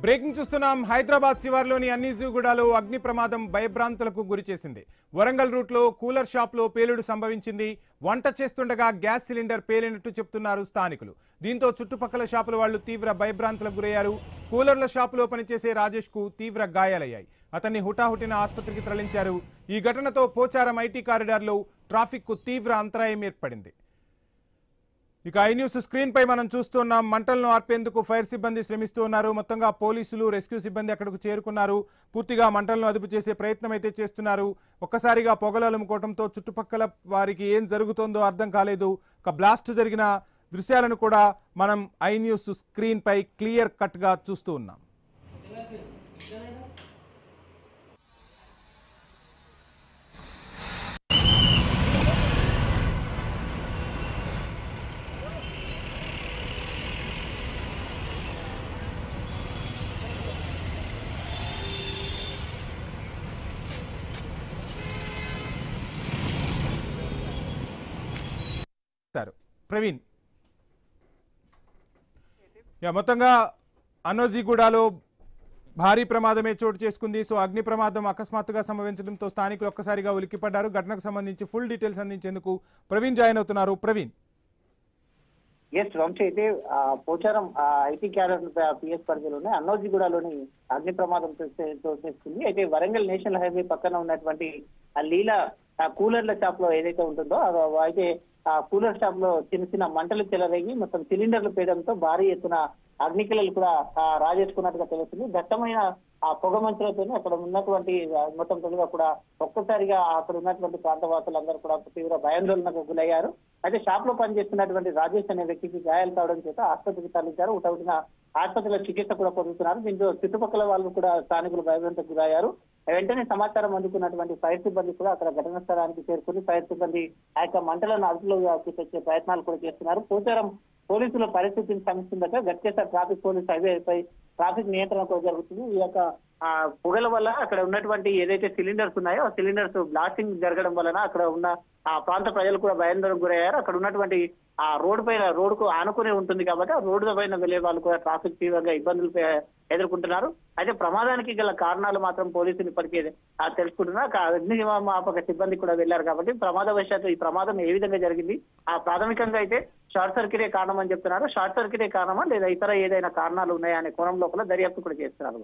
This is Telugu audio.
బ్రేకింగ్ చూస్తున్నాం. హైదరాబాద్ శివార్లోని అన్నీజుగూడలో అగ్ని ప్రమాదం భయభ్రాంతులకు గురిచేసింది. వరంగల్ రూట్లో కూలర్ షాప్లో పేలుడు సంభవించింది. వంట చేస్తుండగా గ్యాస్ సిలిండర్ పేలినట్టు చెప్తున్నారు స్థానికులు. దీంతో చుట్టుపక్కల షాపుల వాళ్లు తీవ్ర భయభ్రాంతులకు గురయ్యారు. కూలర్ల షాపులో పనిచేసే రాజేష్ కు తీవ్ర గాయాలయ్యాయి. అతన్ని హుటాహుటిన ఆసుపత్రికి తరలించారు. ఈ ఘటనతో పోచారం ఐటీ కారిడార్లో ట్రాఫిక్ కు తీవ్ర అంతరాయం ఏర్పడింది. ఇక ఐ న్యూస్ స్క్రీన్ పై మనం చూస్తున్నాం. మంటలను ఆర్పేందుకు ఫైర్ సిబ్బంది శ్రమిస్తూ ఉన్నారు. మొత్తంగా పోలీసులు, రెస్క్యూ సిబ్బంది అక్కడకు చేరుకున్నారు. పూర్తిగా మంటలను అదుపు చేసే ప్రయత్నం అయితే చేస్తున్నారు. ఒక్కసారిగా పొగలు అలుముకోవడంతో చుట్టుపక్కల వారికి ఏం జరుగుతుందో అర్థం కాలేదు. ఒక బ్లాస్ట్ జరిగిన దృశ్యాలను కూడా మనం ఐ న్యూస్ స్క్రీన్ పై క్లియర్ కట్ గా చూస్తూ ఉన్నాం. ప్రవీణ్, మొత్తంగా అన్నీజుగూడలో భారీ ప్రమాదమే చోటు చేసుకుంది. సో అగ్ని ప్రమాదం అకస్మాత్తుగా సంభవించడంతో స్థానికులు ఒక్కసారిగా ఉలిక్కిపడ్డారు. ఘటనకు సంబంధించి ఫుల్ డీటెయిల్స్ అందించేందుకు ప్రవీణ్ జాయిన్ అవుతున్నారు. ప్రవీణ్. వంశీ అయితే పోచారం ఐటీ క్యాడర్ పిఎస్ పరిధిలోనే అన్నీజుగూడలోని అగ్ని ప్రమాదం చోటు చేసుకుంది. అయితే వరంగల్ నేషనల్ హైవే పక్కన ఉన్నటువంటి ఆ లీలా కూలర్ల షాప్ లో ఏదైతే ఉంటుందో అయితే ఆ కూలర్ షాప్ లో చిన్న చిన్న మంటలు చెలరేగి మొత్తం సిలిండర్లు పేయడంతో భారీ ఎత్తున అగ్నికిలలు కూడా రాజేసుకున్నట్టుగా తెలుస్తుంది. దట్టమైన ఆ పొగ మంచులతో అక్కడ ఉన్నటువంటి మొత్తం తొలిగా కూడా ఒక్కసారిగా అక్కడ ఉన్నటువంటి ప్రాంతవాసులందరూ కూడా తీవ్ర భయాందోళనకు గురయ్యారు. అయితే షాప్ లో పనిచేస్తున్నటువంటి రాజేష్ అనే వ్యక్తికి గాయాలు కావడం చేత ఆసుపత్రికి తరలించారు. ఒకటిన ఆసుపత్రిలో చికిత్స కూడా పొందుతున్నారు. దీంతో చుట్టుపక్కల వాళ్ళు కూడా స్థానికులు భయభ్రాంతకు గురయ్యారు. వెంటనే సమాచారం అందుకున్నటువంటి ఫైర్ సిబ్బంది కూడా అక్కడ ఘటనా స్థలానికి చేరుకుని ఫైర్ సిబ్బంది ఆ యొక్క మంటలను అదుపులోకి తెచ్చే ప్రయత్నాలు కూడా చేస్తున్నారు. పోచారం పోలీసుల పరిస్థితిని సమీక్షించగా గట్కేస ట్రాఫిక్ పోలీస్ హైవేపై ట్రాఫిక్ నియంత్రణ కూడా జరుగుతుంది. ఈ యొక్క పొగల వల్ల అక్కడ ఉన్నటువంటి ఏదైతే సిలిండర్స్ ఉన్నాయో ఆ సిలిండర్స్ బ్లాస్టింగ్ జరగడం వలన అక్కడ ఉన్న ఆ ప్రాంత ప్రజలు కూడా భయాందోళనకు గురయ్యారు. అక్కడ ఉన్నటువంటి ఆ రోడ్డుకు ఆనుకునే ఉంటుంది కాబట్టి ఆ రోడ్డు పైన వెళ్లే వాళ్ళు కూడా ట్రాఫిక్ తీవ్రంగా ఇబ్బందులు ఎదుర్కొంటున్నారు. అయితే ప్రమాదానికి గల కారణాలు మాత్రం పోలీసులు ఇప్పటికే తెలుసుకుంటున్నారు. అగ్నిమాపక సిబ్బంది కూడా వెళ్లారు కాబట్టి ప్రమాదవశాత్తు ఈ ప్రమాదం ఏ విధంగా జరిగింది ఆ ప్రాథమికంగా అయితే షార్ట్ సర్క్యూటే కారణం అని చెప్తున్నారు. షార్ట్ సర్క్యూటే కారణమా లేదా ఇతర ఏదైనా కారణాలు ఉన్నాయా అనే కోణం లోపల దర్యాప్తు కూడా చేస్తున్నారు.